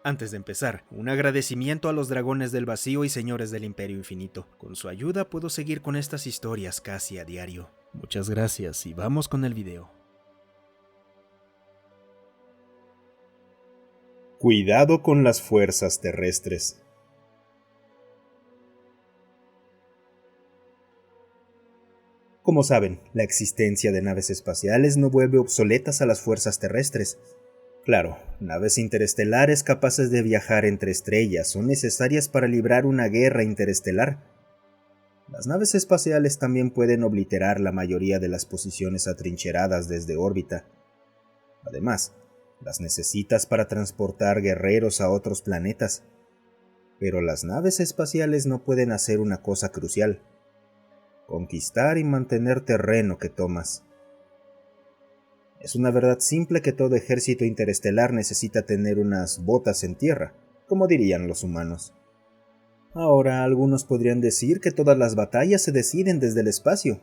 Antes de empezar, un agradecimiento a los dragones del vacío y señores del Imperio Infinito. Con su ayuda puedo seguir con estas historias casi a diario. Muchas gracias y vamos con el video. Cuidado con las fuerzas terrestres. Como saben, la existencia de naves espaciales no vuelve obsoletas a las fuerzas terrestres. Claro, naves interestelares capaces de viajar entre estrellas son necesarias para librar una guerra interestelar. Las naves espaciales también pueden obliterar la mayoría de las posiciones atrincheradas desde órbita. Además, las necesitas para transportar guerreros a otros planetas. Pero las naves espaciales no pueden hacer una cosa crucial: conquistar y mantener terreno que tomas. Es una verdad simple que todo ejército interestelar necesita tener unas botas en tierra, como dirían los humanos. Ahora, algunos podrían decir que todas las batallas se deciden desde el espacio.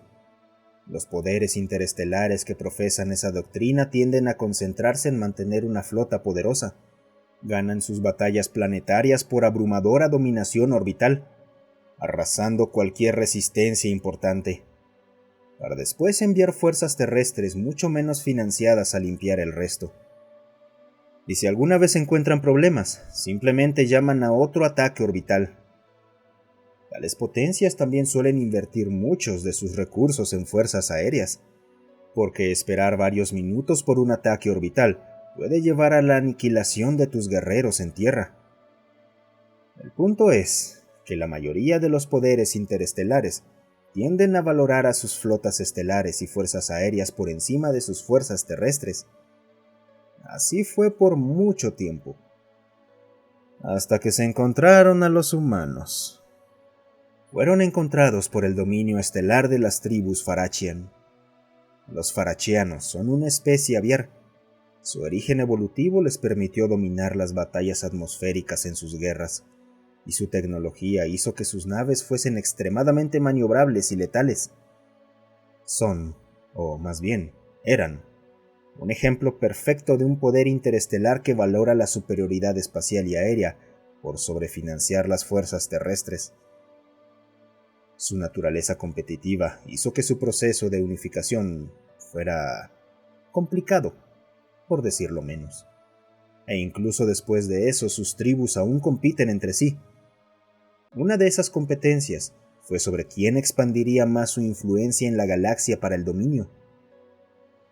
Los poderes interestelares que profesan esa doctrina tienden a concentrarse en mantener una flota poderosa. Ganan sus batallas planetarias por abrumadora dominación orbital, arrasando cualquier resistencia importante, para después enviar fuerzas terrestres mucho menos financiadas a limpiar el resto. Y si alguna vez encuentran problemas, simplemente llaman a otro ataque orbital. Tales potencias también suelen invertir muchos de sus recursos en fuerzas aéreas, porque esperar varios minutos por un ataque orbital puede llevar a la aniquilación de tus guerreros en tierra. El punto es que la mayoría de los poderes interestelares tienden a valorar a sus flotas estelares y fuerzas aéreas por encima de sus fuerzas terrestres. Así fue por mucho tiempo, hasta que se encontraron a los humanos. Fueron encontrados por el dominio estelar de las tribus Farachian. Los Farachianos son una especie aviar. Su origen evolutivo les permitió dominar las batallas atmosféricas en sus guerras, y su tecnología hizo que sus naves fuesen extremadamente maniobrables y letales. Son, o más bien, eran, un ejemplo perfecto de un poder interestelar que valora la superioridad espacial y aérea por sobrefinanciar las fuerzas terrestres. Su naturaleza competitiva hizo que su proceso de unificación fuera complicado, por decirlo menos. E incluso después de eso, sus tribus aún compiten entre sí. Una de esas competencias fue sobre quién expandiría más su influencia en la galaxia para el dominio.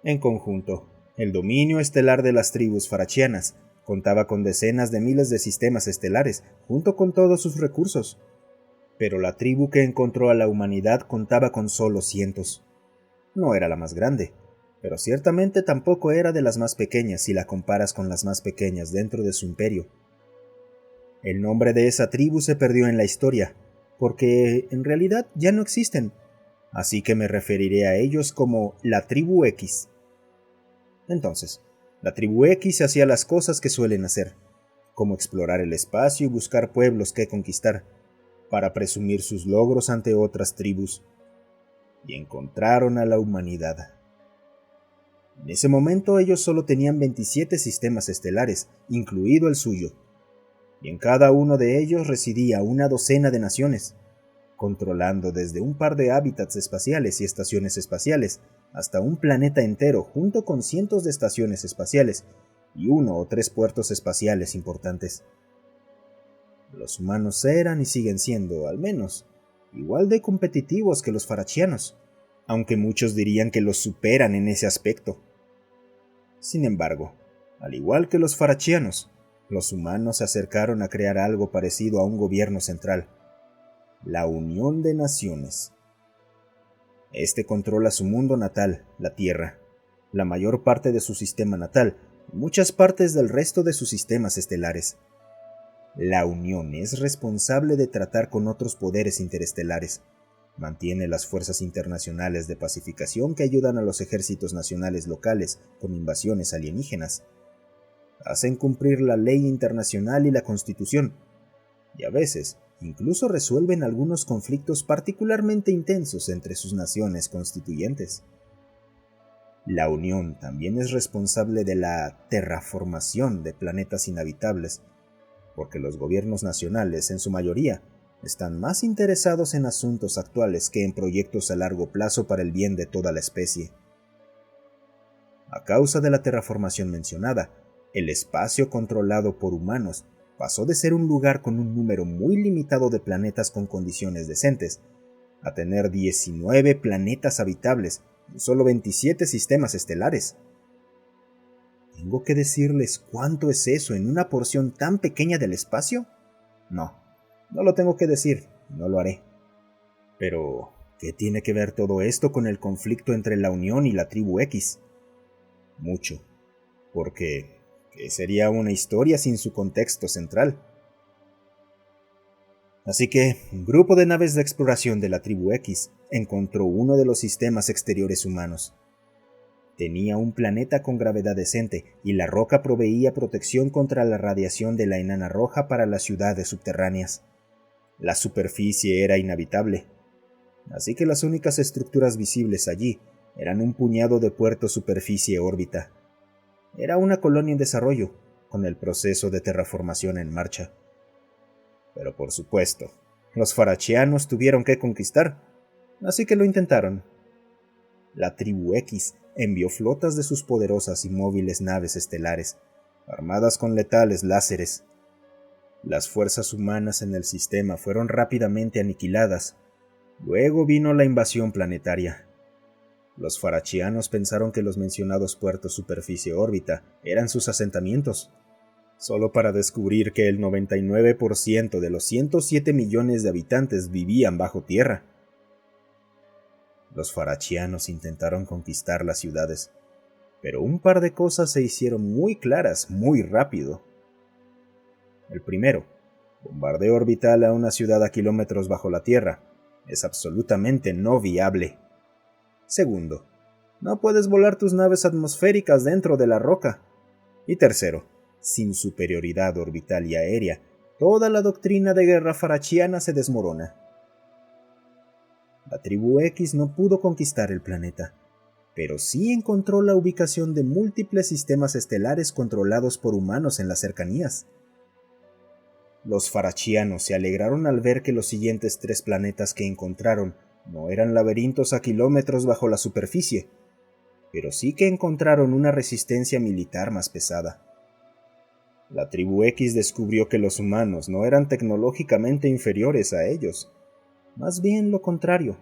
En conjunto, el dominio estelar de las tribus farachianas contaba con decenas de miles de sistemas estelares, junto con todos sus recursos. Pero la tribu que encontró a la humanidad contaba con solo cientos. No era la más grande, pero ciertamente tampoco era de las más pequeñas si la comparas con las más pequeñas dentro de su imperio. El nombre de esa tribu se perdió en la historia, porque en realidad ya no existen, así que me referiré a ellos como la Tribu X. Entonces, la Tribu X hacía las cosas que suelen hacer, como explorar el espacio y buscar pueblos que conquistar, para presumir sus logros ante otras tribus, y encontraron a la humanidad. En ese momento ellos solo tenían 27 sistemas estelares, incluido el suyo, y en cada uno de ellos residía una docena de naciones, controlando desde un par de hábitats espaciales y estaciones espaciales hasta un planeta entero junto con cientos de estaciones espaciales y 1 o 3 puertos espaciales importantes. Los humanos eran y siguen siendo, al menos, igual de competitivos que los farachianos, aunque muchos dirían que los superan en ese aspecto. Sin embargo, al igual que los farachianos, los humanos se acercaron a crear algo parecido a un gobierno central: la Unión de Naciones. Este controla su mundo natal, la Tierra, la mayor parte de su sistema natal y muchas partes del resto de sus sistemas estelares. La Unión es responsable de tratar con otros poderes interestelares. Mantiene las fuerzas internacionales de pacificación que ayudan a los ejércitos nacionales locales con invasiones alienígenas. Hacen cumplir la ley internacional y la Constitución, y a veces incluso resuelven algunos conflictos particularmente intensos entre sus naciones constituyentes. La Unión también es responsable de la terraformación de planetas inhabitables porque los gobiernos nacionales, en su mayoría, están más interesados en asuntos actuales que en proyectos a largo plazo para el bien de toda la especie. A causa de la terraformación mencionada, el espacio controlado por humanos pasó de ser un lugar con un número muy limitado de planetas con condiciones decentes, a tener 19 planetas habitables y solo 27 sistemas estelares. ¿Tengo que decirles cuánto es eso en una porción tan pequeña del espacio? No lo tengo que decir, no lo haré. Pero, ¿qué tiene que ver todo esto con el conflicto entre la Unión y la Tribu X? Mucho, porque ¿qué sería una historia sin su contexto central? Así que, un grupo de naves de exploración de la Tribu X encontró uno de los sistemas exteriores humanos. Tenía un planeta con gravedad decente y la roca proveía protección contra la radiación de la enana roja para las ciudades subterráneas. La superficie era inhabitable, así que las únicas estructuras visibles allí eran un puñado de puertos superficie-órbita. Era una colonia en desarrollo, con el proceso de terraformación en marcha. Pero por supuesto, los farachianos tuvieron que conquistar, así que lo intentaron. La Tribu X envió flotas de sus poderosas y móviles naves estelares, armadas con letales láseres. Las fuerzas humanas en el sistema fueron rápidamente aniquiladas. Luego vino la invasión planetaria. Los farachianos pensaron que los mencionados puertos superficie-órbita eran sus asentamientos, solo para descubrir que el 99% de los 107 millones de habitantes vivían bajo tierra. Los farachianos intentaron conquistar las ciudades, pero un par de cosas se hicieron muy claras muy rápido. El primero, bombardeo orbital a una ciudad a kilómetros bajo la Tierra es absolutamente no viable. Segundo, no puedes volar tus naves atmosféricas dentro de la roca. Y tercero, sin superioridad orbital y aérea, toda la doctrina de guerra farachiana se desmorona. La Tribu X no pudo conquistar el planeta, pero sí encontró la ubicación de múltiples sistemas estelares controlados por humanos en las cercanías. Los farachianos se alegraron al ver que los siguientes 3 planetas que encontraron no eran laberintos a kilómetros bajo la superficie, pero sí que encontraron una resistencia militar más pesada. La Tribu X descubrió que los humanos no eran tecnológicamente inferiores a ellos. Más bien lo contrario,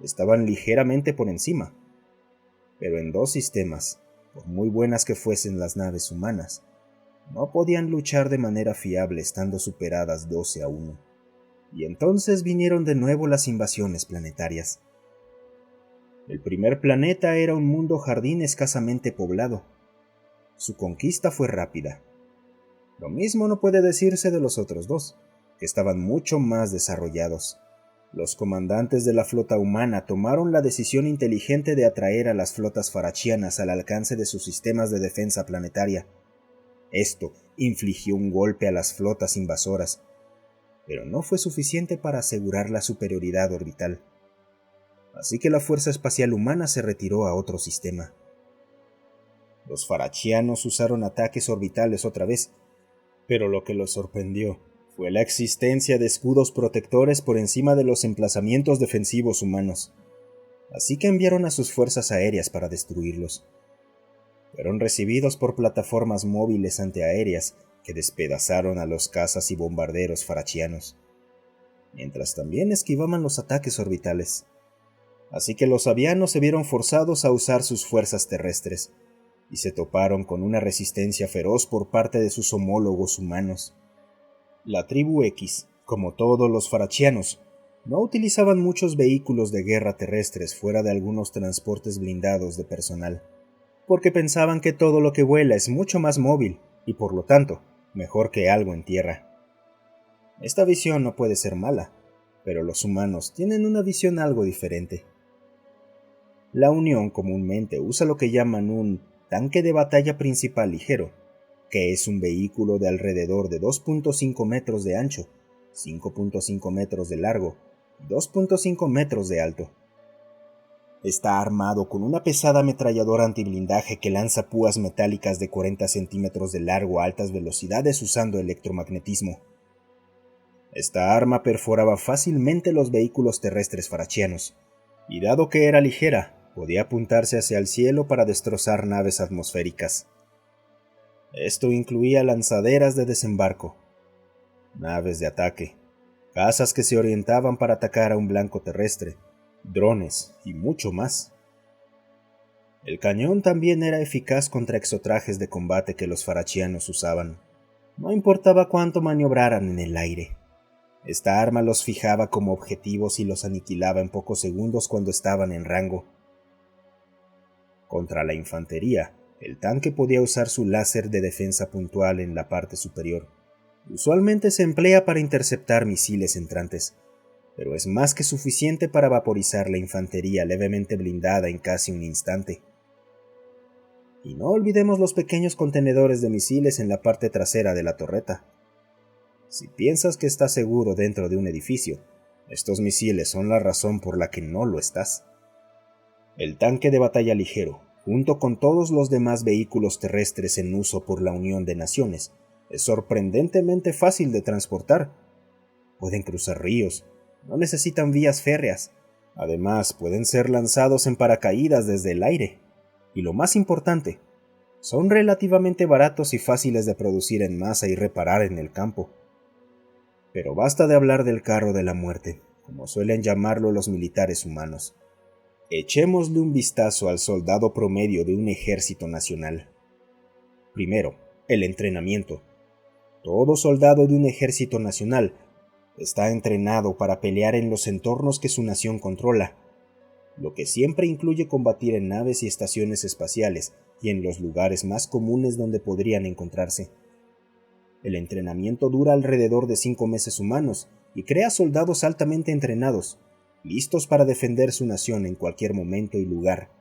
estaban ligeramente por encima. Pero en 2 sistemas, por muy buenas que fuesen las naves humanas, no podían luchar de manera fiable estando superadas 12-1. Y entonces vinieron de nuevo las invasiones planetarias. El primer planeta era un mundo jardín escasamente poblado. Su conquista fue rápida. Lo mismo no puede decirse de los otros 2, que estaban mucho más desarrollados. Los comandantes de la flota humana tomaron la decisión inteligente de atraer a las flotas farachianas al alcance de sus sistemas de defensa planetaria. Esto infligió un golpe a las flotas invasoras, pero no fue suficiente para asegurar la superioridad orbital. Así que la Fuerza Espacial Humana se retiró a otro sistema. Los farachianos usaron ataques orbitales otra vez, pero lo que los sorprendió fue la existencia de escudos protectores por encima de los emplazamientos defensivos humanos, así que enviaron a sus fuerzas aéreas para destruirlos. Fueron recibidos por plataformas móviles antiaéreas que despedazaron a los cazas y bombarderos farachianos, mientras también esquivaban los ataques orbitales. Así que los avianos se vieron forzados a usar sus fuerzas terrestres, y se toparon con una resistencia feroz por parte de sus homólogos humanos. La Tribu X, como todos los farachianos, no utilizaban muchos vehículos de guerra terrestres fuera de algunos transportes blindados de personal, porque pensaban que todo lo que vuela es mucho más móvil y por lo tanto, mejor que algo en tierra. Esta visión no puede ser mala, pero los humanos tienen una visión algo diferente. La Unión comúnmente usa lo que llaman un tanque de batalla principal ligero, que es un vehículo de alrededor de 2.5 metros de ancho, 5.5 metros de largo y 2.5 metros de alto. Está armado con una pesada ametralladora antiblindaje que lanza púas metálicas de 40 centímetros de largo a altas velocidades usando electromagnetismo. Esta arma perforaba fácilmente los vehículos terrestres farachianos, y dado que era ligera, podía apuntarse hacia el cielo para destrozar naves atmosféricas. Esto incluía lanzaderas de desembarco, naves de ataque, cazas que se orientaban para atacar a un blanco terrestre, drones y mucho más. El cañón también era eficaz contra exotrajes de combate que los farachianos usaban. No importaba cuánto maniobraran en el aire. Esta arma los fijaba como objetivos y los aniquilaba en pocos segundos cuando estaban en rango. Contra la infantería, el tanque podía usar su láser de defensa puntual en la parte superior. Usualmente se emplea para interceptar misiles entrantes, pero es más que suficiente para vaporizar la infantería levemente blindada en casi un instante. Y no olvidemos los pequeños contenedores de misiles en la parte trasera de la torreta. Si piensas que estás seguro dentro de un edificio, estos misiles son la razón por la que no lo estás. El tanque de batalla ligero, junto con todos los demás vehículos terrestres en uso por la Unión de Naciones, es sorprendentemente fácil de transportar. Pueden cruzar ríos, no necesitan vías férreas. Además, pueden ser lanzados en paracaídas desde el aire. Y lo más importante, son relativamente baratos y fáciles de producir en masa y reparar en el campo. Pero basta de hablar del carro de la muerte, como suelen llamarlo los militares humanos. Echémosle un vistazo al soldado promedio de un ejército nacional. Primero, el entrenamiento. Todo soldado de un ejército nacional está entrenado para pelear en los entornos que su nación controla, lo que siempre incluye combatir en naves y estaciones espaciales y en los lugares más comunes donde podrían encontrarse. El entrenamiento dura alrededor de 5 meses humanos y crea soldados altamente entrenados, listos para defender su nación en cualquier momento y lugar.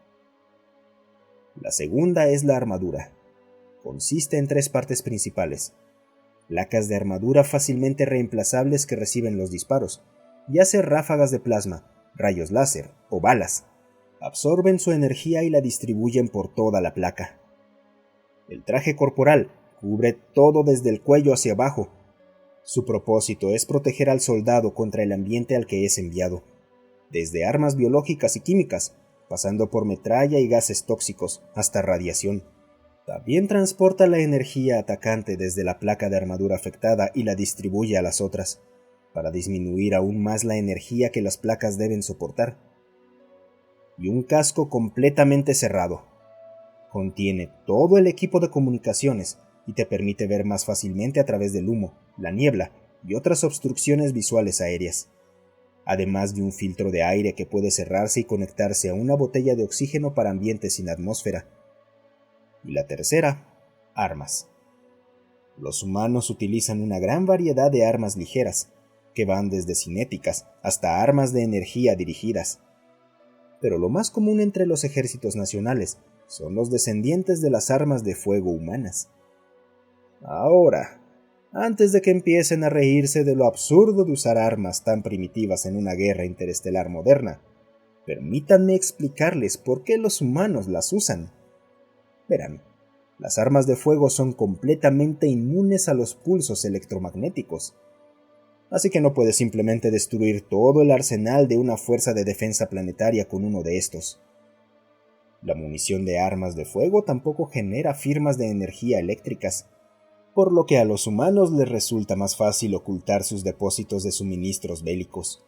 La segunda es la armadura. Consiste en 3 partes principales. Placas de armadura fácilmente reemplazables que reciben los disparos, ya sea ráfagas de plasma, rayos láser o balas. Absorben su energía y la distribuyen por toda la placa. El traje corporal cubre todo desde el cuello hacia abajo. Su propósito es proteger al soldado contra el ambiente al que es enviado, desde armas biológicas y químicas, pasando por metralla y gases tóxicos, hasta radiación. También transporta la energía atacante desde la placa de armadura afectada y la distribuye a las otras, para disminuir aún más la energía que las placas deben soportar. Y un casco completamente cerrado. Contiene todo el equipo de comunicaciones y te permite ver más fácilmente a través del humo, la niebla y otras obstrucciones visuales aéreas, además de un filtro de aire que puede cerrarse y conectarse a una botella de oxígeno para ambientes sin atmósfera. Y la tercera, armas. Los humanos utilizan una gran variedad de armas ligeras, que van desde cinéticas hasta armas de energía dirigidas. Pero lo más común entre los ejércitos nacionales son los descendientes de las armas de fuego humanas. Ahora, antes de que empiecen a reírse de lo absurdo de usar armas tan primitivas en una guerra interestelar moderna, permítanme explicarles por qué los humanos las usan. Verán, las armas de fuego son completamente inmunes a los pulsos electromagnéticos, así que no puedes simplemente destruir todo el arsenal de una fuerza de defensa planetaria con uno de estos. La munición de armas de fuego tampoco genera firmas de energía eléctricas, por lo que a los humanos les resulta más fácil ocultar sus depósitos de suministros bélicos.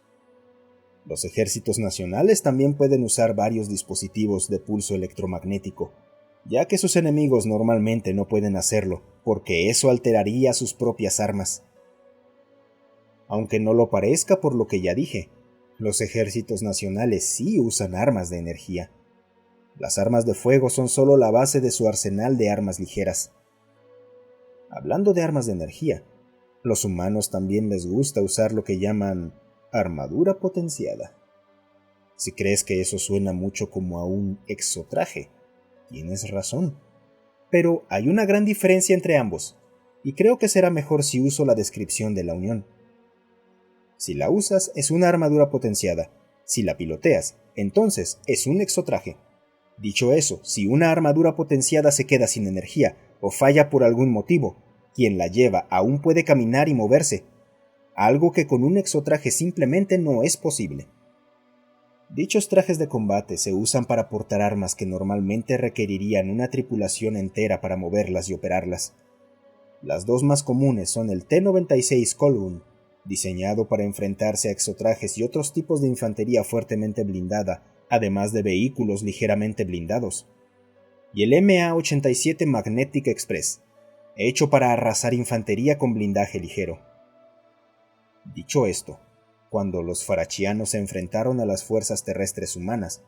Los ejércitos nacionales también pueden usar varios dispositivos de pulso electromagnético, ya que sus enemigos normalmente no pueden hacerlo, porque eso alteraría sus propias armas. Aunque no lo parezca por lo que ya dije, los ejércitos nacionales sí usan armas de energía. Las armas de fuego son solo la base de su arsenal de armas ligeras. Hablando de armas de energía, los humanos también les gusta usar lo que llaman armadura potenciada. Si crees que eso suena mucho como a un exotraje, tienes razón. Pero hay una gran diferencia entre ambos, y creo que será mejor si uso la descripción de la Unión. Si la usas, es una armadura potenciada, Si la piloteas, entonces es un exotraje. Dicho eso, si una armadura potenciada se queda sin energía o falla por algún motivo, quien la lleva aún puede caminar y moverse, algo que con un exotraje simplemente no es posible. Dichos trajes de combate se usan para portar armas que normalmente requerirían una tripulación entera para moverlas y operarlas. Las dos más comunes son el T-96 Colburn, diseñado para enfrentarse a exotrajes y otros tipos de infantería fuertemente blindada, además de vehículos ligeramente blindados, y el MA-87 Magnetic Express, hecho para arrasar infantería con blindaje ligero. Dicho esto, cuando los farachianos se enfrentaron a las fuerzas terrestres humanas,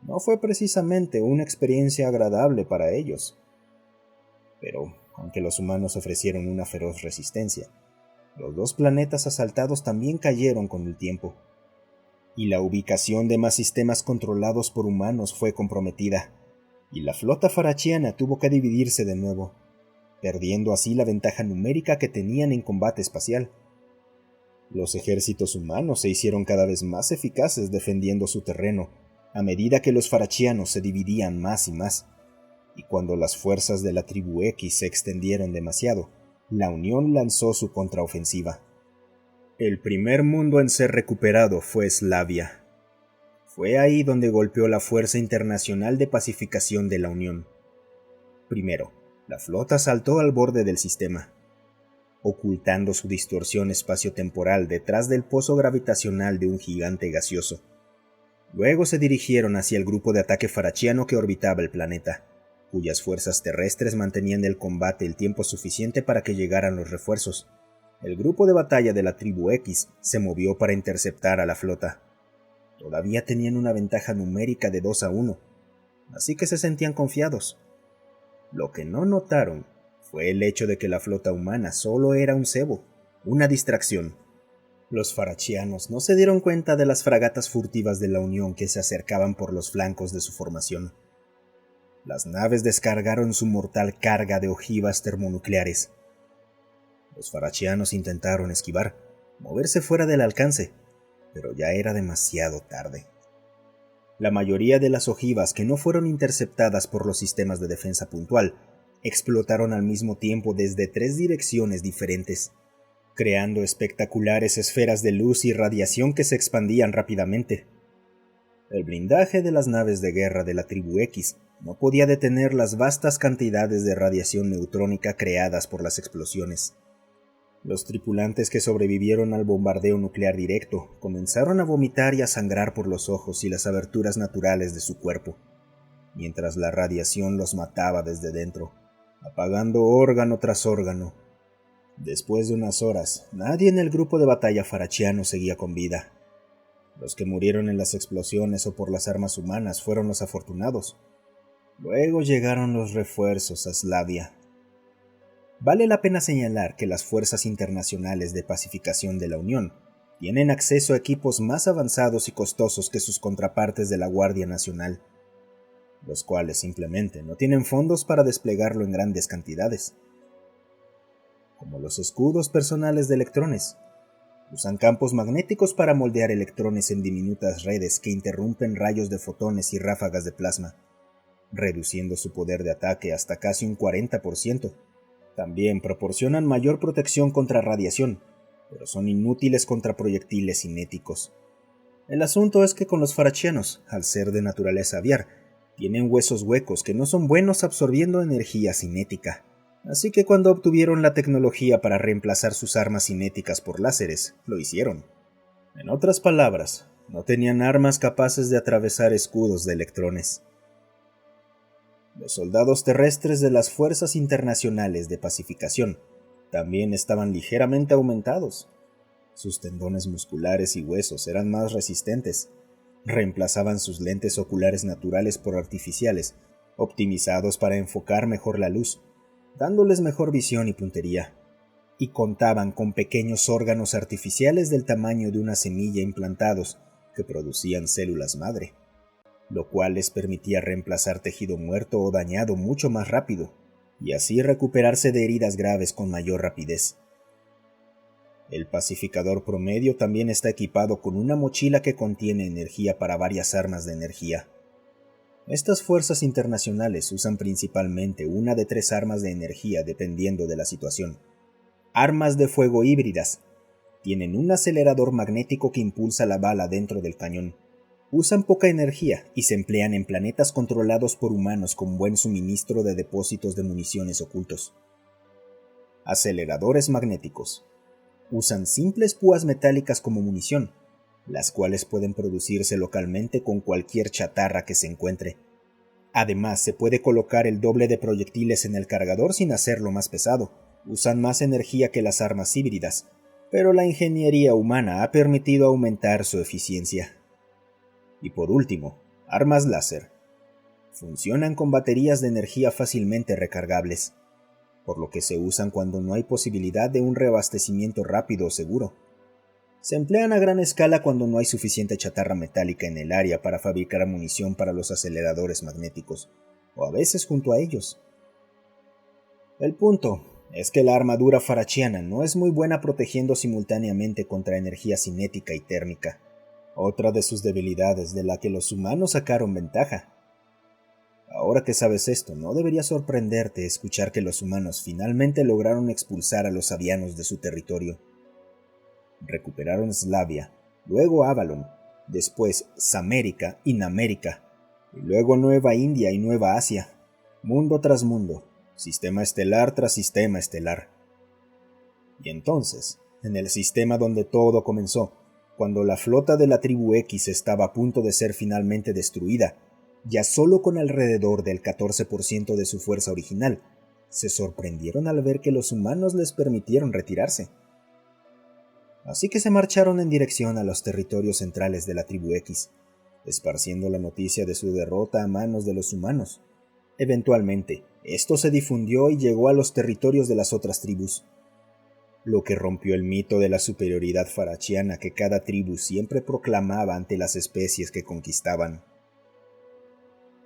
no fue precisamente una experiencia agradable para ellos. Pero, aunque los humanos ofrecieron una feroz resistencia, los dos planetas asaltados también cayeron con el tiempo, y la ubicación de más sistemas controlados por humanos fue comprometida, y la flota farachiana tuvo que dividirse de nuevo, perdiendo así la ventaja numérica que tenían en combate espacial. Los ejércitos humanos se hicieron cada vez más eficaces defendiendo su terreno, a medida que los farachianos se dividían más y más, y cuando las fuerzas de la Tribu X se extendieron demasiado, la Unión lanzó su contraofensiva. El primer mundo en ser recuperado fue Eslavia. Fue ahí donde golpeó la Fuerza Internacional de Pacificación de la Unión. Primero, la flota saltó al borde del sistema, ocultando su distorsión espaciotemporal detrás del pozo gravitacional de un gigante gaseoso. Luego se dirigieron hacia el grupo de ataque farachiano que orbitaba el planeta, cuyas fuerzas terrestres mantenían el combate el tiempo suficiente para que llegaran los refuerzos. El grupo de batalla de la Tribu X se movió para interceptar a la flota. Todavía tenían una ventaja numérica de 2-1, así que se sentían confiados. Lo que no notaron fue el hecho de que la flota humana solo era un cebo, una distracción. Los farachianos no se dieron cuenta de las fragatas furtivas de la Unión que se acercaban por los flancos de su formación. Las naves descargaron su mortal carga de ojivas termonucleares. Los farachianos intentaron esquivar, moverse fuera del alcance, pero ya era demasiado tarde. La mayoría de las ojivas que no fueron interceptadas por los sistemas de defensa puntual explotaron al mismo tiempo desde 3 direcciones diferentes, creando espectaculares esferas de luz y radiación que se expandían rápidamente. El blindaje de las naves de guerra de la Tribu X no podía detener las vastas cantidades de radiación neutrónica creadas por las explosiones. Los tripulantes que sobrevivieron al bombardeo nuclear directo comenzaron a vomitar y a sangrar por los ojos y las aberturas naturales de su cuerpo, mientras la radiación los mataba desde dentro, apagando órgano tras órgano. Después de unas horas, nadie en el grupo de batalla farachiano seguía con vida. Los que murieron en las explosiones o por las armas humanas fueron los afortunados. Luego llegaron los refuerzos a Eslavia. Vale la pena señalar que las fuerzas internacionales de pacificación de la Unión tienen acceso a equipos más avanzados y costosos que sus contrapartes de la Guardia Nacional, los cuales simplemente no tienen fondos para desplegarlo en grandes cantidades. Como los escudos personales de electrones, usan campos magnéticos para moldear electrones en diminutas redes que interrumpen rayos de fotones y ráfagas de plasma, reduciendo su poder de ataque hasta casi un 40%. También proporcionan mayor protección contra radiación, pero son inútiles contra proyectiles cinéticos. El asunto es que con los farachianos, al ser de naturaleza aviar, tienen huesos huecos que no son buenos absorbiendo energía cinética. Así que cuando obtuvieron la tecnología para reemplazar sus armas cinéticas por láseres, lo hicieron. En otras palabras, no tenían armas capaces de atravesar escudos de electrones. Los soldados terrestres de las Fuerzas Internacionales de Pacificación también estaban ligeramente aumentados. Sus tendones musculares y huesos eran más resistentes. Reemplazaban sus lentes oculares naturales por artificiales, optimizados para enfocar mejor la luz, dándoles mejor visión y puntería. Y contaban con pequeños órganos artificiales del tamaño de una semilla implantados que producían células madre, lo cual les permitía reemplazar tejido muerto o dañado mucho más rápido, y así recuperarse de heridas graves con mayor rapidez. El pacificador promedio también está equipado con una mochila que contiene energía para varias armas de energía. Estas fuerzas internacionales usan principalmente una de 3 armas de energía dependiendo de la situación. Armas de fuego híbridas. Tienen un acelerador magnético que impulsa la bala dentro del cañón. Usan poca energía y se emplean en planetas controlados por humanos con buen suministro de depósitos de municiones ocultos. Aceleradores magnéticos. Usan simples púas metálicas como munición, las cuales pueden producirse localmente con cualquier chatarra que se encuentre. Además, se puede colocar el doble de proyectiles en el cargador sin hacerlo más pesado. Usan más energía que las armas híbridas, pero la ingeniería humana ha permitido aumentar su eficiencia. Y por último, armas láser. Funcionan con baterías de energía fácilmente recargables, por lo que se usan cuando no hay posibilidad de un reabastecimiento rápido o seguro. Se emplean a gran escala cuando no hay suficiente chatarra metálica en el área para fabricar munición para los aceleradores magnéticos, o a veces junto a ellos. El punto es que la armadura farachiana no es muy buena protegiendo simultáneamente contra energía cinética y térmica, otra de sus debilidades de la que los humanos sacaron ventaja. Ahora que sabes esto, no debería sorprenderte escuchar que los humanos finalmente lograron expulsar a los avianos de su territorio. Recuperaron Slavia, luego Avalon, después Samérica y Namérica, y luego Nueva India y Nueva Asia, mundo tras mundo, sistema estelar tras sistema estelar. Y entonces, en el sistema donde todo comenzó, cuando la flota de la tribu X estaba a punto de ser finalmente destruida, ya solo con alrededor del 14% de su fuerza original, se sorprendieron al ver que los humanos les permitieron retirarse. Así que se marcharon en dirección a los territorios centrales de la tribu X, esparciendo la noticia de su derrota a manos de los humanos. Eventualmente, esto se difundió y llegó a los territorios de las otras tribus, lo que rompió el mito de la superioridad farachiana que cada tribu siempre proclamaba ante las especies que conquistaban.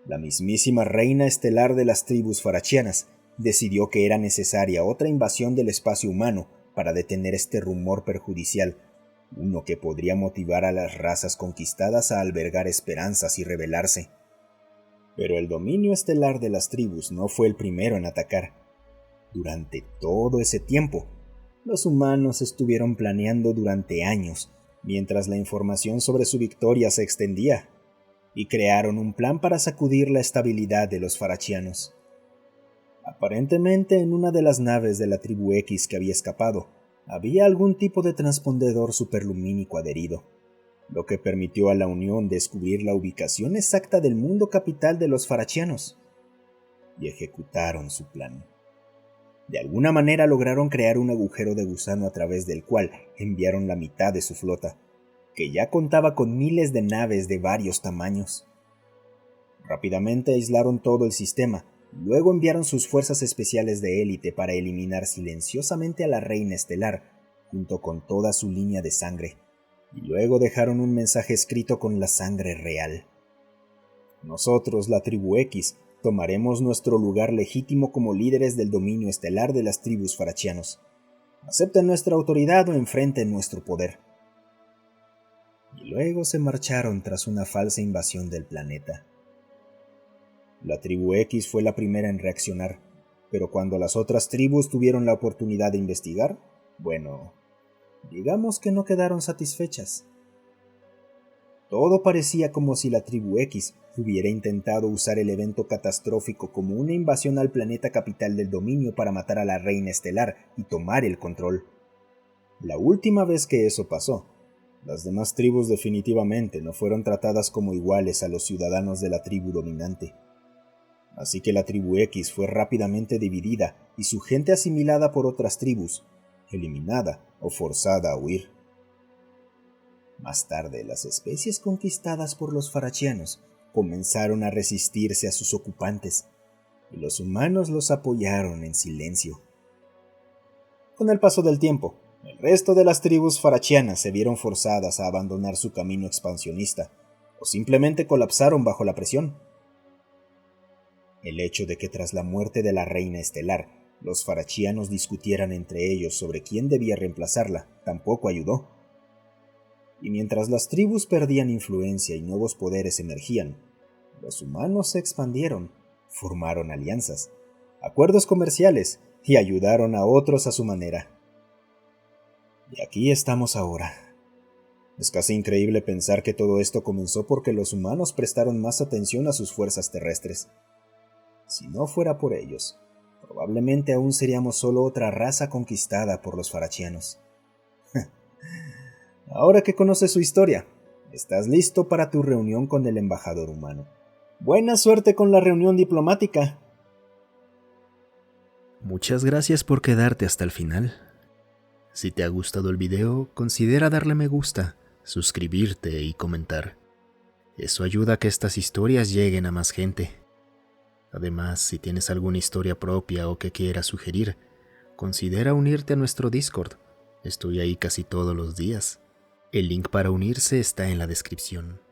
La mismísima reina estelar de las tribus farachianas decidió que era necesaria otra invasión del espacio humano para detener este rumor perjudicial, uno que podría motivar a las razas conquistadas a albergar esperanzas y rebelarse. Pero el dominio estelar de las tribus no fue el primero en atacar. Durante todo ese tiempo, los humanos estuvieron planeando durante años, mientras la información sobre su victoria se extendía, y crearon un plan para sacudir la estabilidad de los farachianos. Aparentemente, en una de las naves de la tribu X que había escapado, había algún tipo de transpondedor superlumínico adherido, lo que permitió a la Unión descubrir la ubicación exacta del mundo capital de los farachianos, y ejecutaron su plan. De alguna manera lograron crear un agujero de gusano a través del cual enviaron la mitad de su flota, que ya contaba con miles de naves de varios tamaños. Rápidamente aislaron todo el sistema, y luego enviaron sus fuerzas especiales de élite para eliminar silenciosamente a la reina estelar, junto con toda su línea de sangre, y luego dejaron un mensaje escrito con la sangre real. Nosotros, la tribu X, tomaremos nuestro lugar legítimo como líderes del dominio estelar de las tribus farachianos. Acepten nuestra autoridad o enfrenten nuestro poder. Y luego se marcharon tras una falsa invasión del planeta. La tribu X fue la primera en reaccionar, pero cuando las otras tribus tuvieron la oportunidad de investigar, bueno, digamos que no quedaron satisfechas. Todo parecía como si la tribu X hubiera intentado usar el evento catastrófico como una invasión al planeta capital del dominio para matar a la reina estelar y tomar el control. La última vez que eso pasó, las demás tribus definitivamente no fueron tratadas como iguales a los ciudadanos de la tribu dominante. Así que la tribu X fue rápidamente dividida y su gente asimilada por otras tribus, eliminada o forzada a huir. Más tarde, las especies conquistadas por los farachianos comenzaron a resistirse a sus ocupantes, y los humanos los apoyaron en silencio. Con el paso del tiempo, el resto de las tribus farachianas se vieron forzadas a abandonar su camino expansionista, o simplemente colapsaron bajo la presión. El hecho de que tras la muerte de la reina estelar, los farachianos discutieran entre ellos sobre quién debía reemplazarla tampoco ayudó. Y mientras las tribus perdían influencia y nuevos poderes emergían, los humanos se expandieron, formaron alianzas, acuerdos comerciales y ayudaron a otros a su manera. Y aquí estamos ahora. Es casi increíble pensar que todo esto comenzó porque los humanos prestaron más atención a sus fuerzas terrestres. Si no fuera por ellos, probablemente aún seríamos solo otra raza conquistada por los farachianos. Ahora que conoces su historia, estás listo para tu reunión con el embajador humano. ¡Buena suerte con la reunión diplomática! Muchas gracias por quedarte hasta el final. Si te ha gustado el video, considera darle me gusta, suscribirte y comentar. Eso ayuda a que estas historias lleguen a más gente. Además, si tienes alguna historia propia o que quieras sugerir, considera unirte a nuestro Discord. Estoy ahí casi todos los días. El link para unirse está en la descripción.